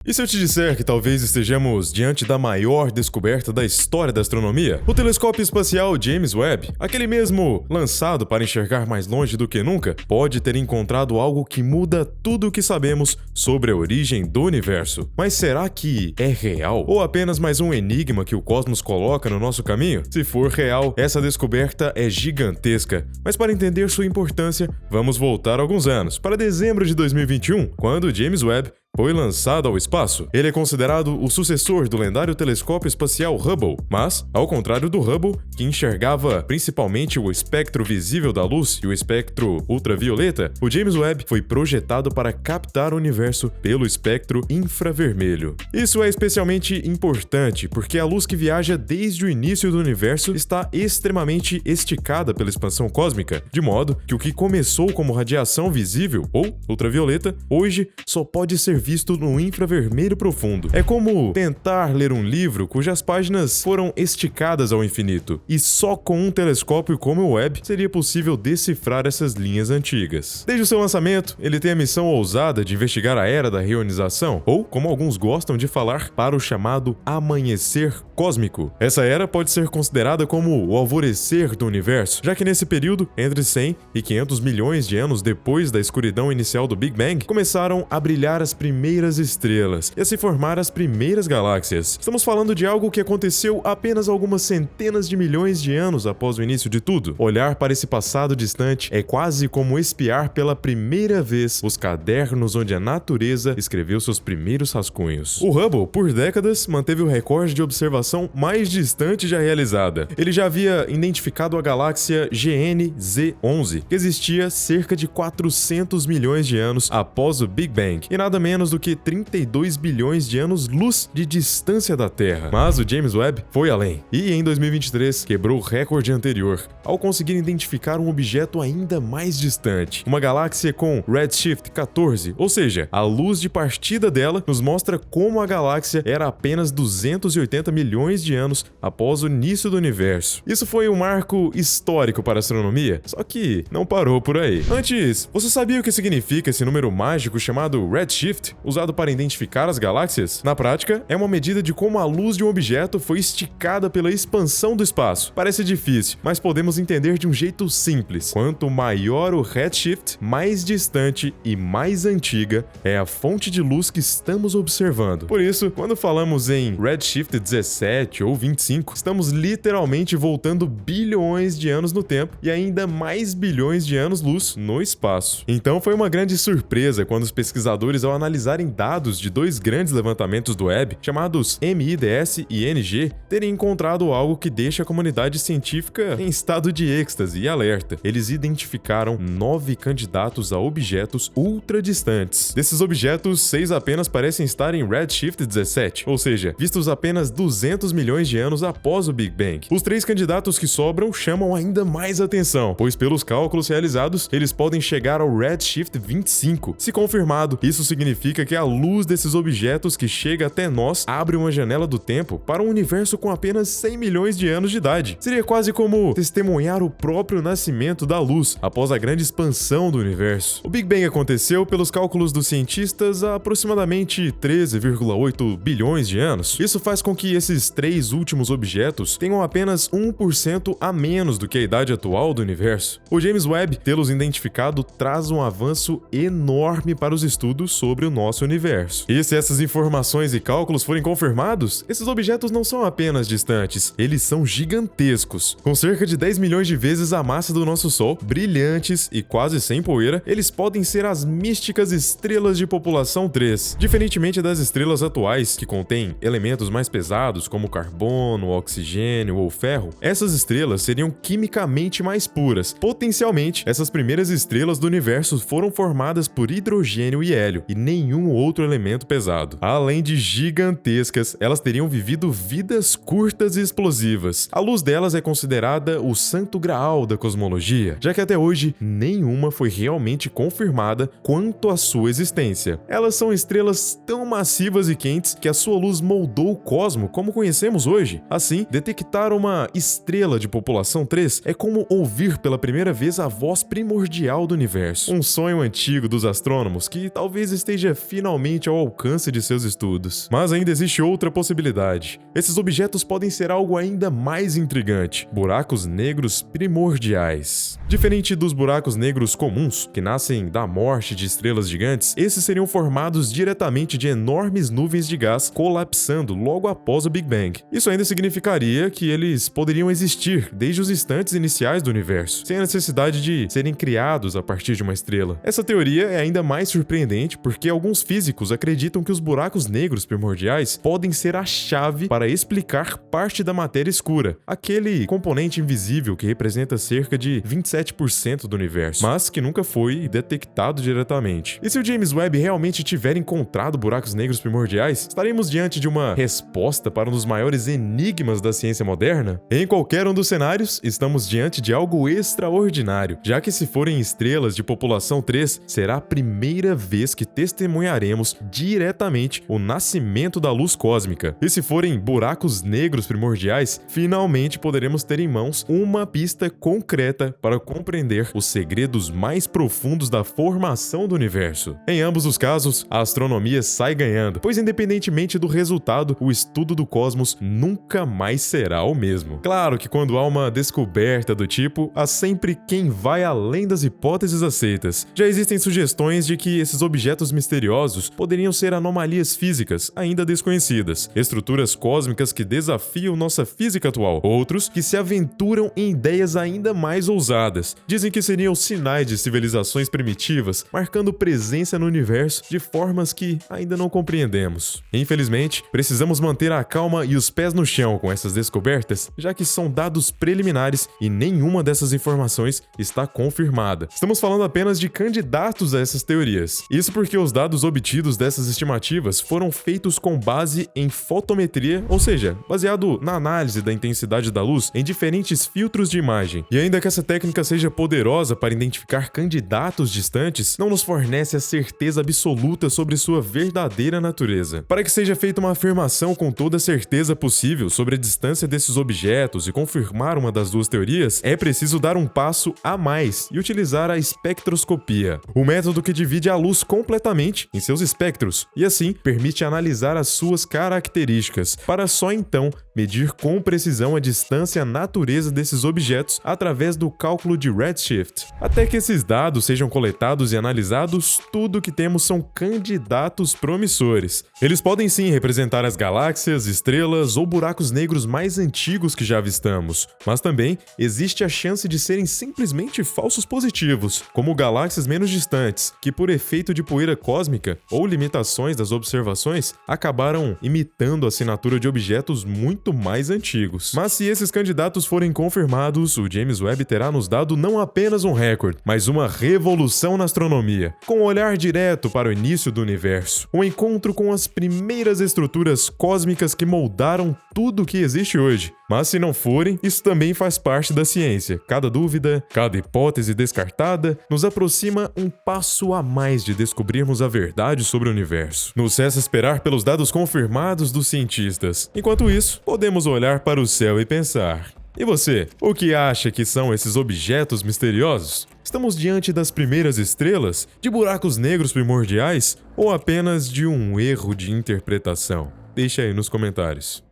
E se eu te disser que talvez estejamos diante da maior descoberta da história da astronomia? O telescópio espacial James Webb, aquele mesmo lançado para enxergar mais longe do que nunca, pode ter encontrado algo que muda tudo o que sabemos sobre a origem do universo. Mas será que é real? Ou apenas mais um enigma que o cosmos coloca no nosso caminho? Se for real, essa descoberta é gigantesca. Mas para entender sua importância, vamos voltar alguns anos, para dezembro de 2021, quando James Webb foi lançado ao espaço. Ele é considerado o sucessor do lendário telescópio espacial Hubble, mas, ao contrário do Hubble, que enxergava principalmente o espectro visível da luz e o espectro ultravioleta, o James Webb foi projetado para captar o universo pelo espectro infravermelho. Isso é especialmente importante porque a luz que viaja desde o início do universo está extremamente esticada pela expansão cósmica, de modo que o que começou como radiação visível ou ultravioleta, hoje só pode ser visto no infravermelho profundo. É como tentar ler um livro cujas páginas foram esticadas ao infinito, e só com um telescópio como o Webb seria possível decifrar essas linhas antigas. Desde o seu lançamento, ele tem a missão ousada de investigar a era da reionização, ou, como alguns gostam de falar, para o chamado amanhecer cósmico. Essa era pode ser considerada como o alvorecer do universo, já que nesse período, entre 100 e 500 milhões de anos depois da escuridão inicial do Big Bang, começaram a brilhar as primeiras estrelas e a se formar as primeiras galáxias. Estamos falando de algo que aconteceu apenas algumas centenas de milhões de anos após o início de tudo. Olhar para esse passado distante é quase como espiar pela primeira vez os cadernos onde a natureza escreveu seus primeiros rascunhos. O Hubble, por décadas, manteve o recorde de observação mais distante já realizada. Ele já havia identificado a galáxia GN-Z11, que existia cerca de 400 milhões de anos após o Big Bang, e nada menos do que 32 bilhões de anos-luz de distância da Terra. Mas o James Webb foi além, e em 2023 quebrou o recorde anterior, ao conseguir identificar um objeto ainda mais distante, uma galáxia com redshift 14, ou seja, a luz de partida dela nos mostra como a galáxia era apenas 280 milhões de anos após o início do universo. Isso foi um marco histórico para a astronomia, só que não parou por aí. Antes, você sabia o que significa esse número mágico chamado redshift, usado para identificar as galáxias? Na prática, é uma medida de como a luz de um objeto foi esticada pela expansão do espaço. Parece difícil, mas podemos entender de um jeito simples. Quanto maior o redshift, mais distante e mais antiga é a fonte de luz que estamos observando. Por isso, quando falamos em redshift 17 ou 25, estamos literalmente voltando bilhões de anos no tempo e ainda mais bilhões de anos-luz no espaço. Então foi uma grande surpresa quando os pesquisadores, ao analisarem dados de dois grandes levantamentos do Webb, chamados MIDS e NG, terem encontrado algo que deixa a comunidade científica em estado de êxtase e alerta. Eles identificaram 9 candidatos a objetos ultra distantes. Desses objetos, 6 apenas parecem estar em redshift 17, ou seja, vistos apenas 200 milhões de anos após o Big Bang. Os 3 candidatos que sobram chamam ainda mais atenção, pois pelos cálculos realizados, eles podem chegar ao redshift 25. Se confirmado, isso significa que a luz desses objetos que chega até nós abre uma janela do tempo para um universo com apenas 100 milhões de anos de idade. Seria quase como testemunhar o próprio nascimento da luz após a grande expansão do universo. O Big Bang aconteceu, pelos cálculos dos cientistas, há aproximadamente 13,8 bilhões de anos. Isso faz com que esses 3 últimos objetos tenham apenas 1% a menos do que a idade atual do universo. O James Webb, tê-los identificado, traz um avanço enorme para os estudos sobre o nosso universo. E se essas informações e cálculos forem confirmados, esses objetos não são apenas distantes, eles são gigantescos. Com cerca de 10 milhões de vezes a massa do nosso Sol, brilhantes e quase sem poeira, eles podem ser as místicas estrelas de população 3. Diferentemente das estrelas atuais, que contêm elementos mais pesados como carbono, oxigênio ou ferro, essas estrelas seriam quimicamente mais puras. Potencialmente, essas primeiras estrelas do universo foram formadas por hidrogênio e hélio, e nenhum outro elemento pesado. Além de gigantescas, elas teriam vivido vidas curtas e explosivas. A luz delas é considerada o santo graal da cosmologia, já que até hoje nenhuma foi realmente confirmada quanto à sua existência. Elas são estrelas tão massivas e quentes que a sua luz moldou o cosmo como conhecemos hoje. Assim, detectar uma estrela de população 3 é como ouvir pela primeira vez a voz primordial do universo. Um sonho antigo dos astrônomos que talvez esteja esteja finalmente ao alcance de seus estudos. Mas ainda existe outra possibilidade. Esses objetos podem ser algo ainda mais intrigante: buracos negros primordiais. Diferente dos buracos negros comuns, que nascem da morte de estrelas gigantes, esses seriam formados diretamente de enormes nuvens de gás colapsando logo após o Big Bang. Isso ainda significaria que eles poderiam existir desde os instantes iniciais do universo, sem a necessidade de serem criados a partir de uma estrela. Essa teoria é ainda mais surpreendente porque alguns físicos acreditam que os buracos negros primordiais podem ser a chave para explicar parte da matéria escura, aquele componente invisível que representa cerca de 27% do universo, mas que nunca foi detectado diretamente. E se o James Webb realmente tiver encontrado buracos negros primordiais, estaremos diante de uma resposta para um dos maiores enigmas da ciência moderna? Em qualquer um dos cenários, estamos diante de algo extraordinário, já que se forem estrelas de população 3, será a primeira vez que testemunharemos diretamente o nascimento da luz cósmica. E se forem buracos negros primordiais, finalmente poderemos ter em mãos uma pista concreta para compreender os segredos mais profundos da formação do universo. Em ambos os casos, a astronomia sai ganhando, pois independentemente do resultado, o estudo do cosmos nunca mais será o mesmo. Claro que quando há uma descoberta do tipo, há sempre quem vai além das hipóteses aceitas. Já existem sugestões de que esses objetos misteriosos poderiam ser anomalias físicas ainda desconhecidas, estruturas cósmicas que desafiam nossa física atual. Outros que se aventuram em ideias ainda mais ousadas. Dizem que seriam sinais de civilizações primitivas, marcando presença no universo de formas que ainda não compreendemos. Infelizmente, precisamos manter a calma e os pés no chão com essas descobertas, já que são dados preliminares e nenhuma dessas informações está confirmada. Estamos falando apenas de candidatos a essas teorias. Isso porque os dados obtidos dessas estimativas foram feitos com base em fotometria, ou seja, baseado na análise da intensidade da luz em diferentes filtros de imagem. E ainda que essa técnica seja poderosa para identificar candidatos distantes, não nos fornece a certeza absoluta sobre sua verdadeira natureza. Para que seja feita uma afirmação com toda a certeza possível sobre a distância desses objetos e confirmar uma das duas teorias, é preciso dar um passo a mais e utilizar a espectroscopia, o método que divide a luz completamente em seus espectros e assim permite analisar as suas características, para só então medir com precisão a distância e a natureza desses objetos através do cálculo de redshift. Até que esses dados sejam coletados e analisados, tudo o que temos são candidatos promissores. Eles podem sim representar as galáxias, estrelas ou buracos negros mais antigos que já avistamos, mas também existe a chance de serem simplesmente falsos positivos, como galáxias menos distantes, que por efeito de poeira cósmica ou limitações das observações, acabaram imitando a assinatura de objetos muito mais antigos. Mas se esses candidatos forem confirmados, o James Webb terá nos dado não apenas um recorde, mas uma revolução na astronomia, com um olhar direto para o início do universo, um encontro com as primeiras estruturas cósmicas que moldaram tudo o que existe hoje. Mas se não forem, isso também faz parte da ciência. Cada dúvida, cada hipótese descartada, nos aproxima um passo a mais de descobrirmos a verdade sobre o universo. Nos resta esperar pelos dados confirmados dos cientistas. Enquanto isso, podemos olhar para o céu e pensar: e você, o que acha que são esses objetos misteriosos? Estamos diante das primeiras estrelas, de buracos negros primordiais ou apenas de um erro de interpretação? Deixe aí nos comentários.